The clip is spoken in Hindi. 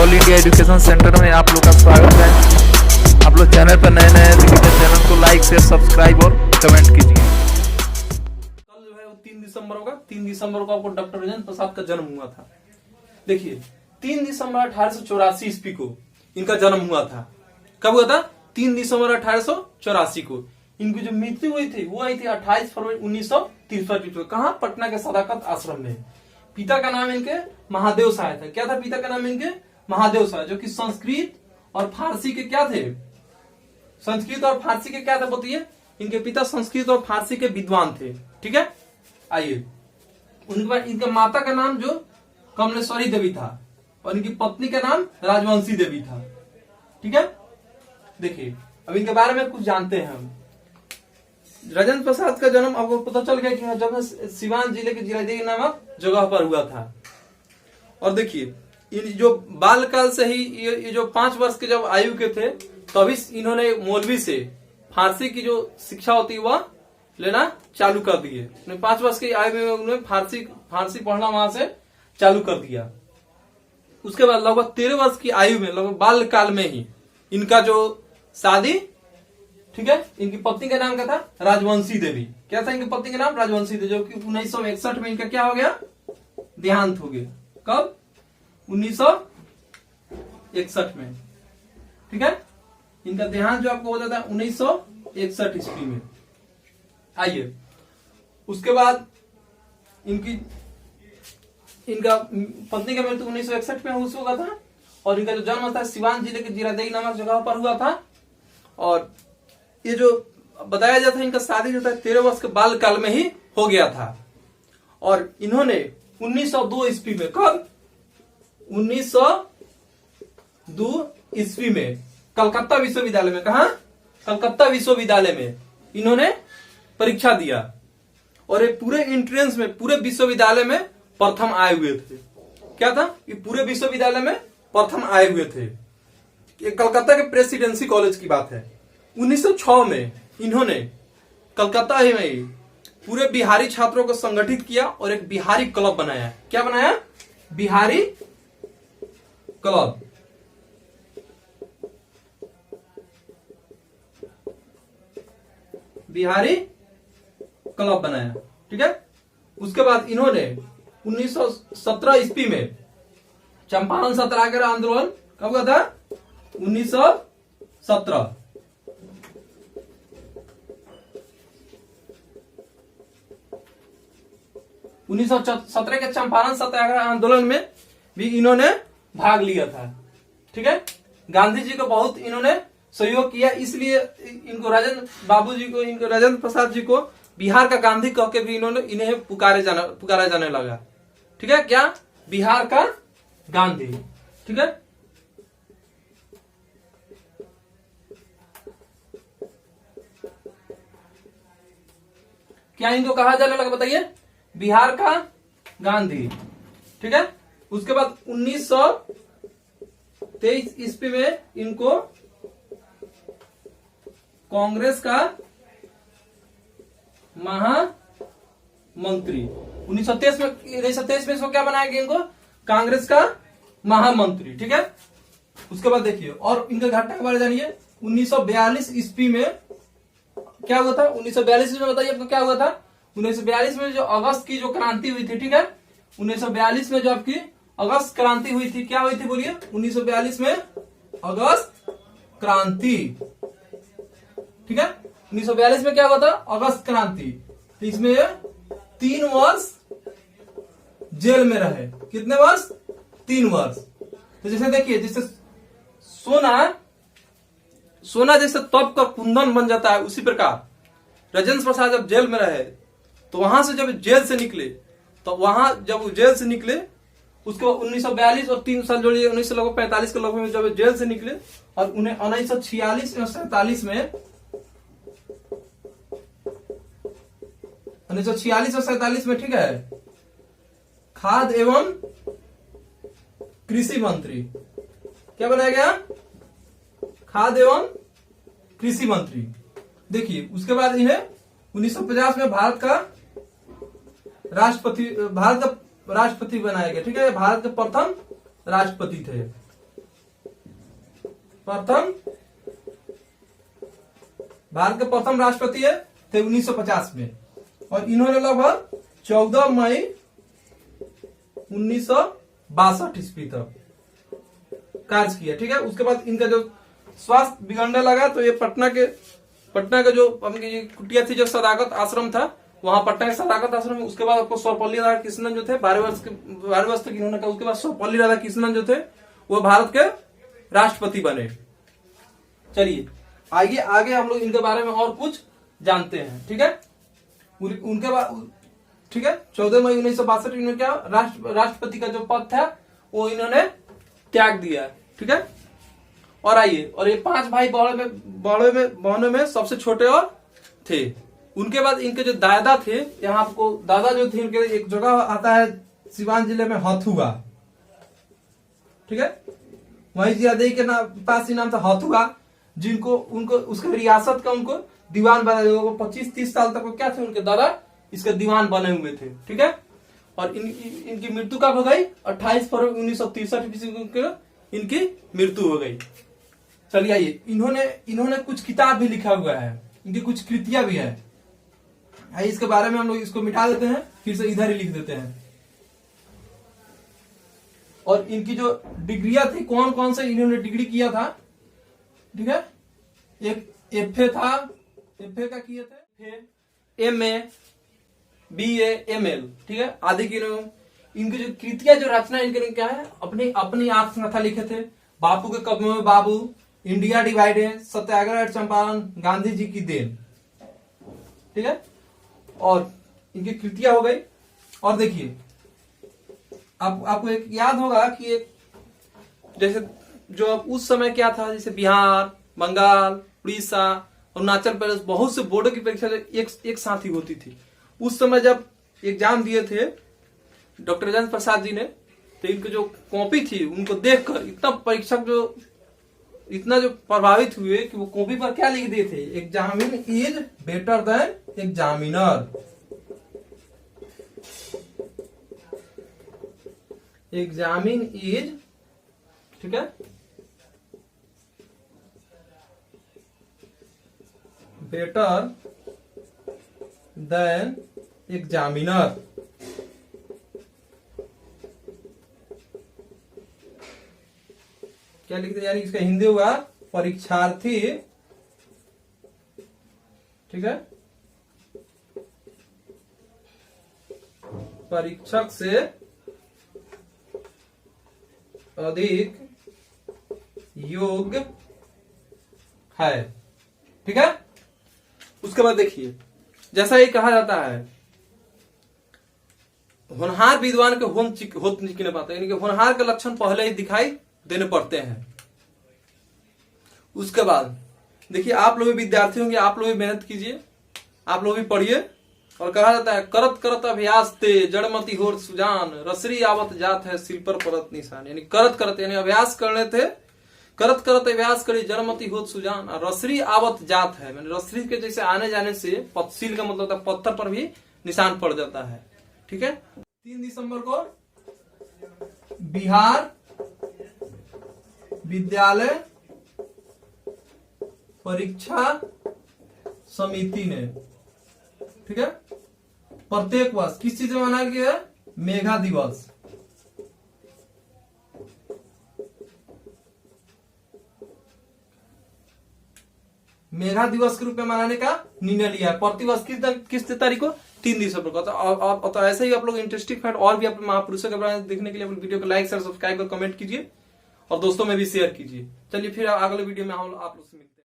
ऑल इंडिया एजुकेशन सेंटर में आप लोग का स्वागत है। आप लोग चैनल पर नए नए हैं तो चैनल को लाइक शेयर सब्सक्राइब और कमेंट कीजिए। कल जो है वो 3 दिसंबर होगा। 3 दिसंबर को आपको डॉक्टर राजेंद्र प्रसाद का जन्म हुआ था। देखिए 3 दिसंबर 1884 ईस्वी को इनका जन्म हुआ था। कब हुआ था? 3 दिसंबर 1884 को। इनकी जो मृत्यु हुई थी वो आई थी 28 फरवरी 1963 को। कहा? पटना के सदाकत आश्रम में। पिता का नाम इनके महादेव साय था। क्या था पिता का नाम इनके? महादेव साय, जो कि संस्कृत और फारसी के क्या थे? संस्कृत और फारसी के क्या थे बताइए? इनके पिता संस्कृत और फारसी के विद्वान थे। ठीक है, आइए। उनके बाद इनके माता का नाम जो कमलेश्वरी देवी था और इनकी पत्नी का नाम राजवंशी देवी था। ठीक है, देखिए अब इनके बारे में कुछ जानते हैं हम। राजेंद्र प्रसाद का जन्म आपको पता चल गया कि जब सिवान जिले के जिलादेवी नामक जगह पर हुआ था। और देखिए इन जो बालकाल से ही ये जो 5 वर्ष के जब आयु के थे तभी इन्होंने मौलवी से फारसी की जो शिक्षा होती है वह लेना चालू कर दिए। 5 वर्ष की आयु में उन्होंने फारसी पढ़ना वहां से चालू कर दिया। उसके बाद लगभग 13 वर्ष की आयु में, लगभग बाल काल में ही इनका जो शादी, ठीक है, इनकी पत्नी का नाम क्या था? राजवंशी देवी। क्या था इनकी पत्नी का नाम? राजवंशी देवी, जो कि 1961 में इनका क्या हो गया? देहांत हो गया। कब? 1961 में। ठीक है, इनका देहांत जो आपको हो जाता है 1961 ईस्वी में। आइए, उसके बाद इनका पत्नी का मृत्यु 1961 में हुआ था और इनका जो जन्म था सिवान जिले के जिलादेवी नामक जगह पर हुआ था। और ये जो बताया जाता है इनका शादी जो था 13 वर्ष के बाल काल में ही हो गया था। और इन्होंने 1902 ईस्वी में, कब? 1902 ईस्वी में कलकत्ता विश्वविद्यालय में, कहा? कलकत्ता विश्वविद्यालय में इन्होंने परीक्षा दिया और ये पूरे एंट्रेंस में, पूरे विश्वविद्यालय में प्रथम आए हुए थे। क्या था? ये पूरे विश्वविद्यालय में प्रथम आए हुए थे। ये कलकत्ता के प्रेसिडेंसी कॉलेज की बात है। 1906 में इन्होंने कलकत्ता ही में ही पूरे बिहारी छात्रों को संगठित किया और एक बिहारी क्लब बनाया। क्या बनाया? बिहारी क्लब। बिहारी क्लब बनाया। ठीक है, उसके बाद इन्होंने 1917 ईस्वी में चंपारण सत्याग्रह आंदोलन कब हुआ था? 1917। के चंपारण सत्याग्रह आंदोलन में भी इन्होंने भाग लिया था। ठीक है, गांधी जी को बहुत इन्होंने सहयोग किया, इसलिए इनको राजेंद्र प्रसाद जी को बिहार का गांधी कह के भी इन्हें पुकारा जाने लगा। ठीक है, क्या? बिहार का गांधी। ठीक है, क्या इनको कहा जाने लगा बताइए? बिहार का गांधी। ठीक है, उसके बाद 1923 ईस्वी में इनको कांग्रेस का महामंत्री, 1923 में इसको क्या बनाया गया? इनको कांग्रेस का महामंत्री। ठीक है, उसके बाद देखिए और इनके घटना के बारे में जानिए। 1942 ईस्वी में क्या हुआ था? 1942 में बताइए आपको क्या हुआ था? 1942 में जो अगस्त की जो क्रांति हुई थी, ठीक है, 1942 में जो आपकी अगस्त क्रांति हुई थी, क्या हुई थी बोलिए? 1942 में अगस्त क्रांति। ठीक है, 1942 में क्या हुआ था? अगस्त क्रांति। तो इसमें 3 वर्ष जेल में रहे। कितने वर्ष? 3 वर्ष। तो जैसे देखिए, जैसे सोना जैसे तप कर कुंदन बन जाता है, उसी प्रकार राजेंद्र प्रसाद जब जेल में रहे तो वहां से जब जेल से निकले, तो वहां जब जेल से निकले उसको 1942 और 3 साल जोड़िए 1945 के लगभग में जब जेल से निकले और उन्हें 1946 और 47 में 1946 और 47 में, ठीक है, खाद्य एवं कृषि मंत्री। क्या बनाया गया? खाद्य एवं कृषि मंत्री। देखिए उसके बाद इन्हें 1950 में भारत का राष्ट्रपति बनाया गया। ठीक है, भारत के प्रथम राष्ट्रपति थे। प्रथम भारत के प्रथम राष्ट्रपति थे 1950 में, और इन्होंने लगभग 14 मई 1962 ईस्वी तक कार्य किया। ठीक है, उसके बाद इनका जो स्वास्थ्य बिगड़ने लगा तो ये पटना के जो उनकी कुटिया थी, जो सदाकत आश्रम था, वहां पटना के सदाकत आश्रम में, उसके बाद आपको सर्वपल्ली राधाकृष्णन जो थे 12 वर्ष तक इन्होंने कहा। उसके बाद सर्वपल्ली राधाकृष्णन जो थे वो भारत के राष्ट्रपति बने। चलिए आगे हम लोग इनके बारे में और कुछ जानते हैं। ठीक है, उनके बाद ठीक है 14 मई 1962 इन्होंने क्या राष्ट्रपति का जो पद था वो इन्होंने त्याग दिया। ठीक है, और आइए, और ये 5 भाई बहनों में सबसे छोटे और थे। उनके बाद इनके जो दादा थे, यहाँ आपको दादा जो थे उनके एक जगह आता है सिवान जिले में हथुआ। ठीक है, वहीं जियादेई के पास ही नाम था हथुआ, जिनको उनको उसके रियासत का उनको दीवान बनाया। 25-30 साल तक वो क्या थे, उनके दादा इसके दीवान बने हुए थे। ठीक है, और इनकी मृत्यु कब हो गई? 28 फरवरी 1963 ईस्वी इनकी मृत्यु हो गई। चलिए आइए, इन्होंने कुछ किताब भी लिखा हुआ है, इनकी कुछ कृतियां भी है। आइए इसके बारे में हम लोग इसको मिटा देते हैं, फिर से इधर ही लिख देते हैं। और इनकी जो डिग्रियां थी, कौन कौन से इन्होंने डिग्री किया था। ठीक है, एक एफए था, एफए का किए थे, एमए, बीए, एमएल। ठीक है, आदि की इनकी जो कृतियां जो रचना इनके क्या है, अपनी आत्मकथा लिखे थे। बापू के कदमों में बाबू, इंडिया डिवाइडेड, सत्याग्रह चंपारण, गांधी जी की देन। ठीक है, और इनकी कृतियां हो गई। और देखिए आपको एक याद होगा कि एक जैसे जो उस समय क्या था, जैसे बिहार, बंगाल, उड़ीसा, अरुणाचल प्रदेश, बहुत से बोर्डों की परीक्षा एक साथ ही होती थी। उस समय जब एग्जाम दिए थे डॉक्टर राजेंद्र प्रसाद जी ने, तो इनकी जो कॉपी थी उनको देखकर इतना परीक्षक इतना जो प्रभावित हुए कि वो कॉपी पर क्या लिख दिए थे, examine is better than examiner. Examine is, ठीक है, बेटर देन एग्जामिनर। क्या लिखते, यानी इसका हिंदी हुआ परीक्षार्थी, ठीक है, परीक्षक से अधिक योग्य है। ठीक है, उसके बाद देखिए, जैसा ये कहा जाता है, होनहार विद्वान के होत नहीं पाते, यानी कि होनहार के लक्षण पहले ही दिखाई देने पड़ते हैं। उसके बाद देखिए, आप लोग भी विद्यार्थी होंगे, आप लोग भी मेहनत कीजिए, आप लोग भी पढ़िए। और कहा जाता है, करत करत अभ्यास ते जड़मती होर सुजान, रसरी आवत जात है सिर पर परत निशान। यानी करत करत, यानी अभ्यास करने थे, करत करत अभ्यास करी जड़मती होत सुजान, और रसरी आवत जात है, मैंने रसरी के जैसे आने जाने से पत्सील का मतलब था पत्थर पर भी निशान पड़ जाता है। ठीक है, 3 दिसंबर को बिहार विद्यालय परीक्षा समिति ने, ठीक है, प्रत्येक वर्ष किस चीज में मनाया गया है? मेघा दिवस। मेघा दिवस के रूप में मनाने का निर्णय लिया है। प्रतिवर्ष किस तारीख को? 3 दिसंबर को। तो ऐसे ही आप लोग इंटरेस्टिंग फैक्ट और भी अपने महापुरुषों के बारे में देखने के लिए अपने वीडियो को लाइक शेयर सब्सक्राइब कर कमेंट कीजिए और दोस्तों में भी शेयर कीजिए। चलिए फिर अगले वीडियो में हम आप लोग से मिलते हैं।